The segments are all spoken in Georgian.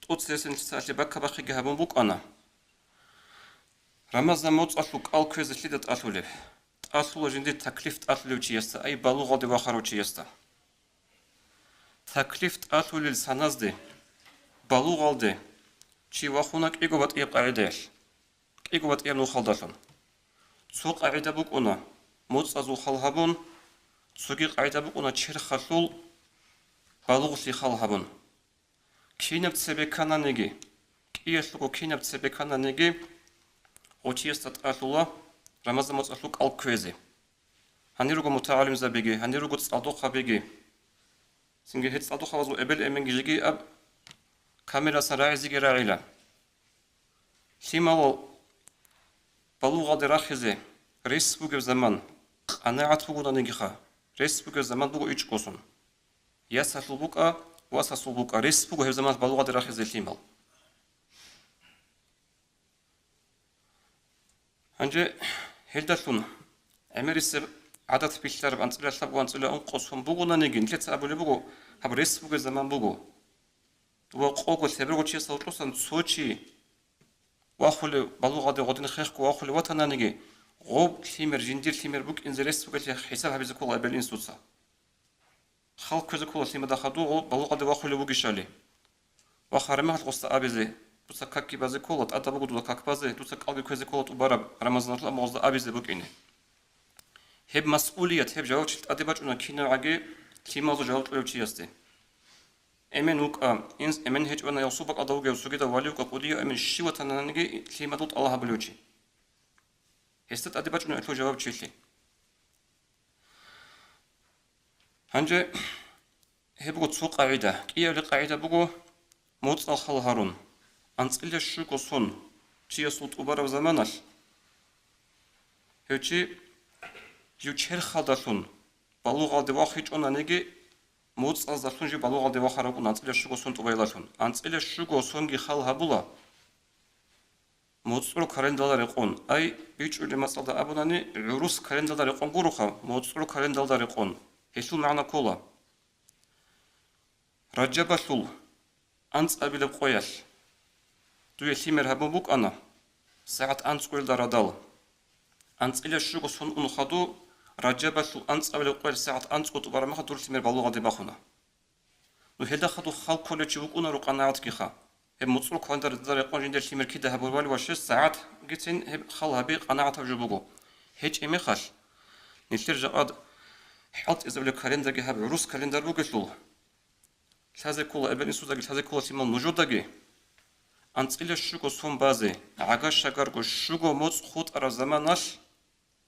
ტუცესენ ცალი ბაკაბახი გაბონ ბუკანა რამაზან მოწალუ კალქვეზე ლიდა ტალულებ ტალულა ჟინდი თაკლიფ ტალულევჩი ესა აი ბალუღალდი ვახაროჩი ესა თაკლიფ ტალულილ სანაზდი ბალუღალდი ჩი ვახუნა კიგობატ იყაიდელ კიგობატ ნუხალდალონ ცუ ყაიდა ბუკუნა მოწაზუ ხალჰაბონ ცუგი ყაიდა ბუკუნა ჩერხალულ ბალუღლი ხალჰაბონ ქინებცები კანანიგი კიესლუგო ქინებცები კანანიგი ოჩიესტა ტალულა რამაზან მოწალუ კალქვეზე ჰანირუგო მუთაალიმზაბიგი ჰანირუგო წალდოხაბიგი სინგე ჰეთ წალდოხავაზუ ებელ ემენგიჟიგი აბ კამერას რაიზიგი რაილა სიმალო ბალუღალდი რახეზე რესპუგებ ზამან ყანაათ ბუგუნანიგი ხა რესპუგებ ზამან ბუგუ იჭკოსუნ იასასულბუკა ვასასულბუკა რესპუგებ ზამან ბალუღალდი რახეზე სიმალ ანჯე ჰელდასუნ ემერის ადათ ფიშლარ ანწილასა ბუანწილა უნყოსუნ ბუგუნანიგი ნილეცა აბულებუგუ აბ რესპუგებ ზამან ბუგუ ვა ყოგო სებროგოჩი საუტყოსან ცოჩი ვახული ბალუღალდი ღოდინი ხეხკუ ვახული ვათანანიგი ღობ ქიმერ ჟინდირ ქიმერ ბუკ ინზერეს ბუკეთი ჰესაბ ზეკოლა ებელინ სუცა ხალქზე კოლა სიმა დახადუ ბალუღალდი ვახული ბუგიშალი ვახარემ ხალხოსა აბეზე თუცა კაკი ბაზე კოლა ტადაბუგუ კაკბაზე თუცა კალგი ქეზე კოლა ტუბარა რამაზანლა მოზდა აბეზე ბუკინე ჰებ მასულიათ ჰებ ჯავჩი ტადებაჭუნა ქინაგი ქიმაზო ჯავტლევჩი ასტე ემენ უკა ინს ემენ ჰეჭვანა იოსუბა ყადაუგე სუგი და ვალი უკა ყუდია ემენ შივათანანიგი ქიმადუტ ალაჰაბლიოჩი ესტა ტადებაჭუნა ეთო ჯავაბჩილი ანჯე ჰებგო ცუ ყაიდა კიევლი ყაიდა ბუგო მოწალ ხალჰარუნ ანწყილე შუგოსუნ ჩიასულ ტუბარავ ზამანალ ჰეჩი ჯუჩერ ხალდასუნ ბალუღალდი ვახიჭონანიგი მოწალ დასუნჯი ბალუღალდი ვახარაკუნ ანწყილე შუგოსუნ ტუბაილასუნ ანწყილე შუგოსუნგი ხალჰაბულა მოწრო კალენდარი ყონ აი ბიჭული მასალდა აბონანი რუს კალენდარი ყონ გურუხა მოწრო კალენდარი ყონ ჰესულ მანა კოლა რაჯაბასულ ანწაბილებ ყოიალ დუე სიმერ ჰაბობუკანა საათ ანწყვილდა რადალ ანწილე შუგოსუნ უნხადუ რაჯაბასულ ანწაბილებ ყოიალ საათ ანწყუტუ ბარამახა დურ სიმერ ბალუღალდი ბახუნა ნუ ჰედახადუ ხალქოლეჩი უკუნა რო ყანაათ გიხა ჰებ მოწრო კალენდარი ყონ ჟინდერ სიმერ კიდე ჰაბობალი ვაშეს საათ გიცინ ჰებ ხალაბი ყანაათ ჯუბუგო ჰეჭ ემეხალ ნილტერ ჟაად حط إذا كالندر هاب روس كالندر بوجلو هذا كل أبن سودا هذا كل سيمان موجودة أنت إلى شو صوم بازي عجاش شجر شو موت خود على زمانش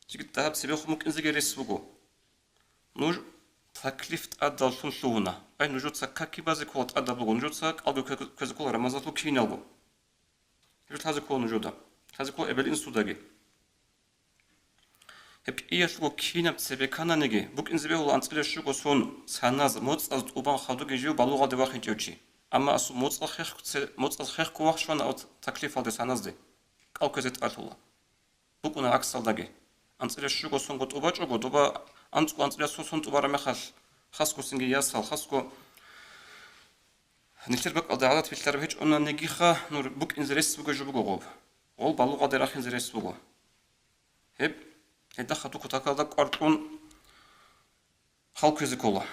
تيجي تهاب سبيخ ممكن زي رسوجو نور تكلفت أدل شلونا أي نوجد سكاكي بازي كل أدل بقول نوجد سك أدو كذا كل رمزات لو كينالو نوجد هذا كل نوجوده هذا كل أبن سودا ჰებ იაშუგო ქინებცები კანანიგი ბუკ ინზბეულ ანწყილე შუგო სონ სანაზ მოწალ უბან ხადუ გიჟიო ბალუღალდი ვახინჭევჩი ამა ასუ მოწალ ხეხ კუახშვანა ოთ თაკლიფალდე სანაზდი კალკეზე ტყალულა ბუკუნა აქსალდაგი ანწყილე შუგო სონ გოტუბაჭოგო დობა ანწყო ანწყილე სონ ტუბარა მეხალ ხასკო სინგი იასალ ხასკო ნიჩერბა ყალდა ალათ ფილტარ ვეჭ უნანიგი ხა ნურ ბუკ ინზრეს ბუგო ჟუბუგო ღობ ოლ ბალუღალდი რახინზრეს ბუგო ჰებ ედა ხატუ ქუთაკალდა კვარტუნ ხალქეზე კოლა